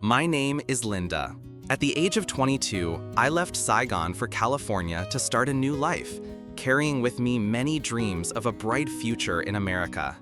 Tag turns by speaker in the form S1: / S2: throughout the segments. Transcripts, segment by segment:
S1: My name is Linda. At the age of 22, I left Saigon for California to start a new life, carrying with me many dreams of a bright future in America.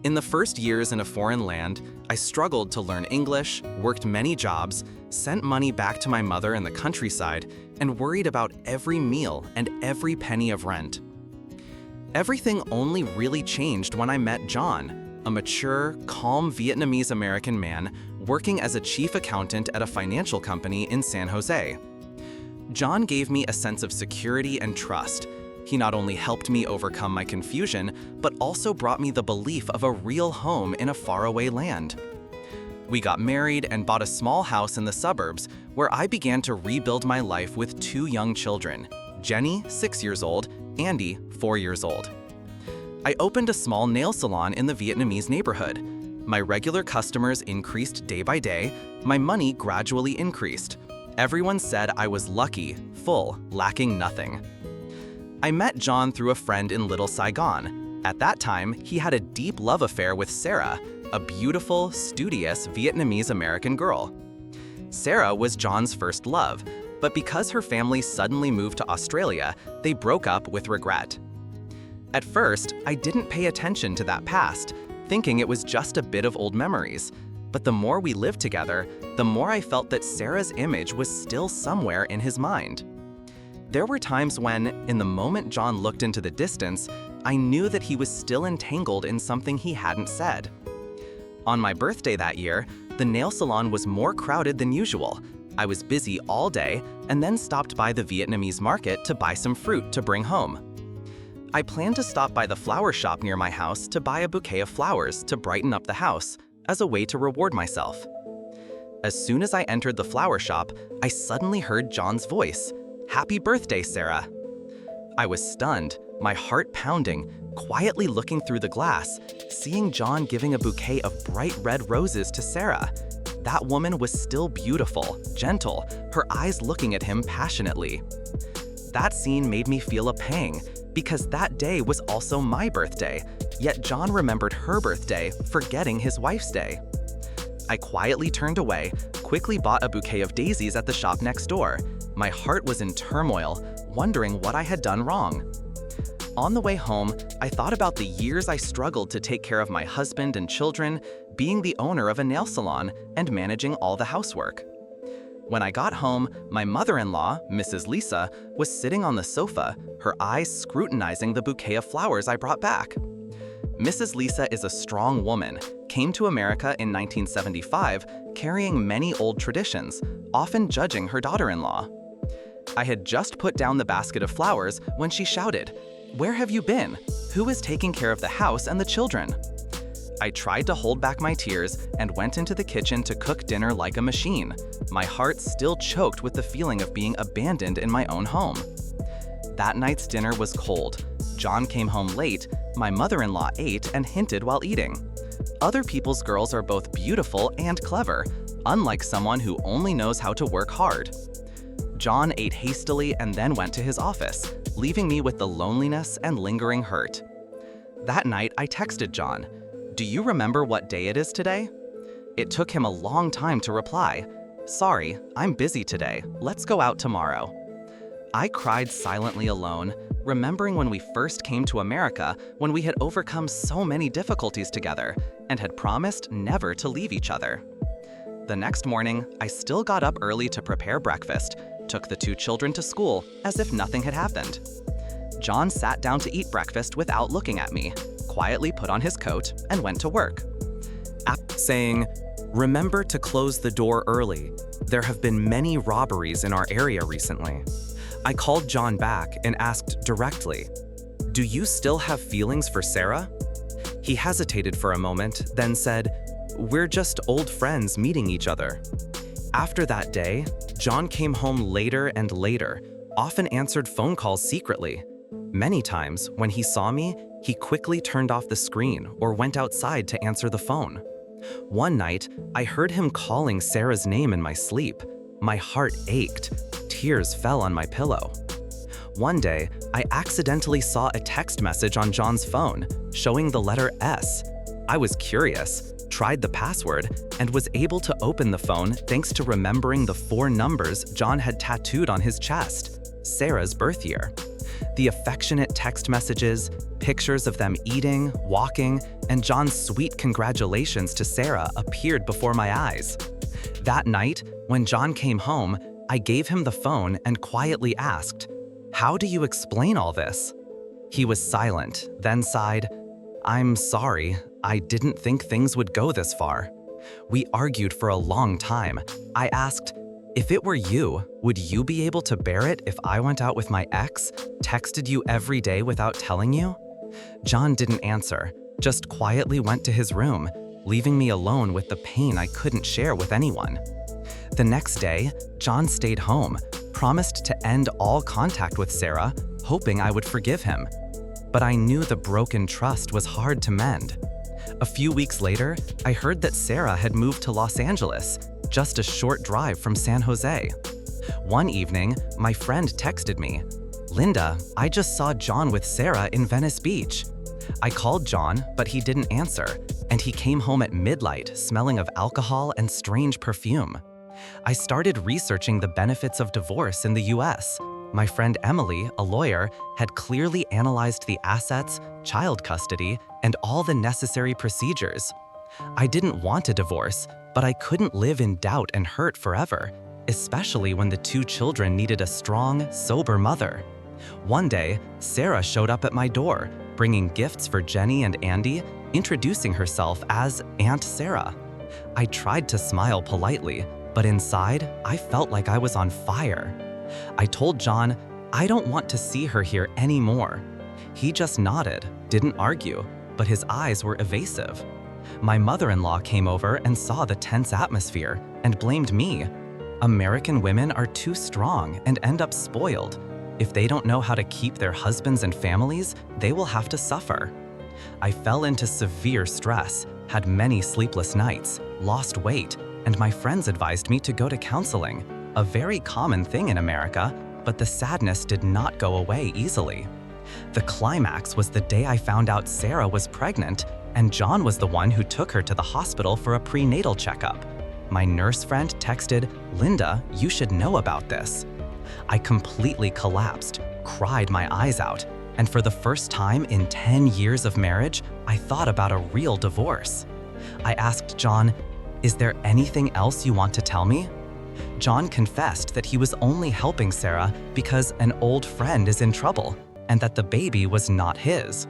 S1: In the first years in a foreign land, I struggled to learn English, worked many jobs, sent money back to my mother in the countryside, and worried about every meal and every penny of rent. Everything only really changed when I met John, a mature, calm Vietnamese American man working as a chief accountant at a financial company in San Jose. John gave me a sense of security and trust. He not only helped me overcome my confusion, but also brought me the belief of a real home in a faraway land. We got married and bought a small house in the suburbs where I began to rebuild my life with two young children, Jenny, 6 years old, Andy, 4 years old. I opened a small nail salon in the Vietnamese neighborhood. My regular customers increased day by day. My money gradually increased. Everyone said I was lucky, full, lacking nothing. I met John through a friend in Little Saigon. At that time, he had a deep love affair with Sarah, a beautiful, studious Vietnamese American girl. Sarah was John's first love, but because her family suddenly moved to Australia, they broke up with regret. At first, I didn't pay attention to that past, thinking it was just a bit of old memories. But the more we lived together, the more I felt that Sarah's image was still somewhere in his mind. There were times when, in the moment John looked into the distance, I knew that he was still entangled in something he hadn't said. On my birthday that year, the nail salon was more crowded than usual. I was busy all day and then stopped by the Vietnamese market to buy some fruit to bring home. I planned to stop by the flower shop near my house to buy a bouquet of flowers to brighten up the house as a way to reward myself. As soon as I entered the flower shop, I suddenly heard John's voice. "Happy birthday, Sarah." I was stunned, my heart pounding, quietly looking through the glass, seeing John giving a bouquet of bright red roses to Sarah. That woman was still beautiful, gentle, her eyes looking at him passionately. That scene made me feel a pang, because that day was also my birthday, yet John remembered her birthday, forgetting his wife's day. I quietly turned away, quickly bought a bouquet of daisies at the shop next door. My heart was in turmoil, wondering what I had done wrong. On the way home, I thought about the years I struggled to take care of my husband and children, being the owner of a nail salon and managing all the housework. When I got home, my mother-in-law, Mrs. Lisa, was sitting on the sofa, her eyes scrutinizing the bouquet of flowers I brought back. Mrs. Lisa is a strong woman, came to America in 1975, carrying many old traditions, often judging her daughter-in-law. I had just put down the basket of flowers when she shouted, "Where have you been? Who is taking care of the house and the children?" I tried to hold back my tears and went into the kitchen to cook dinner like a machine, my heart still choked with the feeling of being abandoned in my own home. That night's dinner was cold. John came home late, my mother-in-law ate and hinted while eating. Other people's girls are both beautiful and clever, unlike someone who only knows how to work hard. John ate hastily and then went to his office, leaving me with the loneliness and lingering hurt. That night, I texted John, "Do you remember what day it is today?" It took him a long time to reply, "Sorry, I'm busy today. Let's go out tomorrow." I cried silently alone, remembering when we first came to America, when we had overcome so many difficulties together and had promised never to leave each other. The next morning, I still got up early to prepare breakfast, took the two children to school as if nothing had happened. John sat down to eat breakfast without looking at me, quietly put on his coat, and went to work. Saying, "Remember to close the door early. There have been many robberies in our area recently." I called John back and asked directly, "Do you still have feelings for Sarah?" He hesitated for a moment, then said, "We're just old friends meeting each other." After that day, John came home later and later, often answered phone calls secretly. Many times, when he saw me, he quickly turned off the screen or went outside to answer the phone. One night, I heard him calling Sarah's name in my sleep. My heart ached. Tears fell on my pillow. One day, I accidentally saw a text message on John's phone, showing the letter S. I was curious. tried the password, and was able to open the phone thanks to remembering the 4 numbers John had tattooed on his chest, Sarah's birth year. The affectionate text messages, pictures of them eating, walking, and John's sweet congratulations to Sarah appeared before my eyes. That night, when John came home, I gave him the phone and quietly asked, "How do you explain all this?" He was silent, then sighed, "I'm sorry, I didn't think things would go this far." We argued for a long time. I asked, "If it were you, would you be able to bear it if I went out with my ex, texted you every day without telling you?" John didn't answer, just quietly went to his room, leaving me alone with the pain I couldn't share with anyone. The next day, John stayed home, promised to end all contact with Sarah, hoping I would forgive him. But I knew the broken trust was hard to mend. A few weeks later, I heard that Sarah had moved to Los Angeles, just a short drive from San Jose. One evening, my friend texted me, "Linda, I just saw John with Sarah in Venice Beach." I called John, but he didn't answer, and he came home at midnight smelling of alcohol and strange perfume. I started researching the benefits of divorce in the US. My friend Emily, a lawyer, had clearly analyzed the assets, child custody, and all the necessary procedures. I didn't want a divorce, but I couldn't live in doubt and hurt forever, especially when the 2 children needed a strong, sober mother. One day, Sarah showed up at my door, bringing gifts for Jenny and Andy, introducing herself as Aunt Sarah. I tried to smile politely, but inside, I felt like I was on fire. I told John, "I don't want to see her here anymore." He just nodded, didn't argue, but his eyes were evasive. My mother-in-law came over and saw the tense atmosphere and blamed me. American women are too strong and end up spoiled. If they don't know how to keep their husbands and families, they will have to suffer. I fell into severe stress, had many sleepless nights, lost weight, and my friends advised me to go to counseling, a very common thing in America, but the sadness did not go away easily. The climax was the day I found out Sarah was pregnant, and John was the one who took her to the hospital for a prenatal checkup. My nurse friend texted, "Linda, you should know about this." I completely collapsed, cried my eyes out, and for the first time in 10 years of marriage, I thought about a real divorce. I asked John, "Is there anything else you want to tell me?" John confessed that he was only helping Sarah because an old friend is in trouble and that the baby was not his.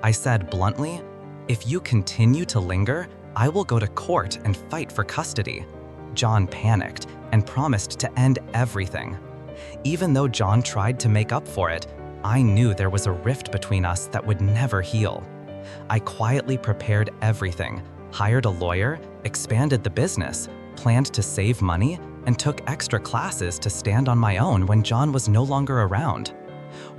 S1: I said bluntly, "If you continue to linger, I will go to court and fight for custody." John panicked and promised to end everything. Even though John tried to make up for it, I knew there was a rift between us that would never heal. I quietly prepared everything, hired a lawyer, expanded the business, planned to save money, and took extra classes to stand on my own when John was no longer around.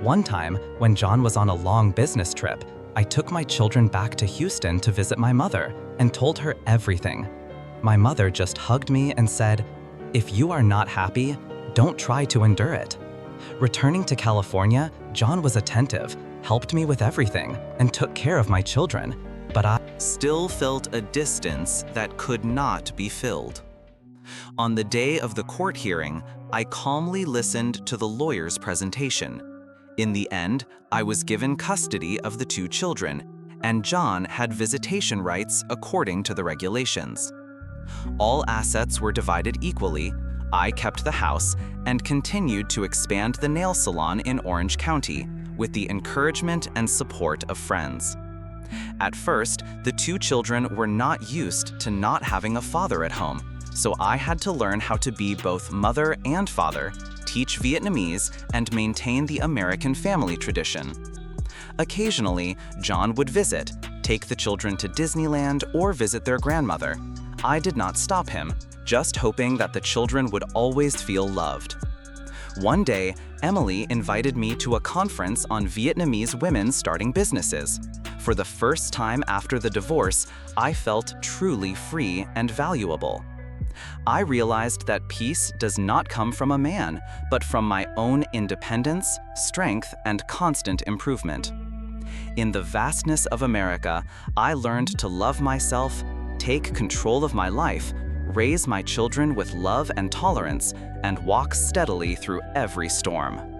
S1: One time, when John was on a long business trip, I took my children back to Houston to visit my mother and told her everything. My mother just hugged me and said, "If you are not happy, don't try to endure it." Returning to California, John was attentive, helped me with everything, and took care of my children, but I still felt a distance that could not be filled. On the day of the court hearing, I calmly listened to the lawyer's presentation. In the end, I was given custody of the 2 children, and John had visitation rights according to the regulations. All assets were divided equally. I kept the house and continued to expand the nail salon in Orange County with the encouragement and support of friends. At first, the 2 children were not used to not having a father at home, so I had to learn how to be both mother and father, teach Vietnamese, and maintain the American family tradition. Occasionally, John would visit, take the children to Disneyland or visit their grandmother. I did not stop him, just hoping that the children would always feel loved. One day, Emily invited me to a conference on Vietnamese women starting businesses. For the first time after the divorce, I felt truly free and valuable. I realized that peace does not come from a man, but from my own independence, strength, and constant improvement. In the vastness of America, I learned to love myself, take control of my life, raise my children with love and tolerance, and walk steadily through every storm.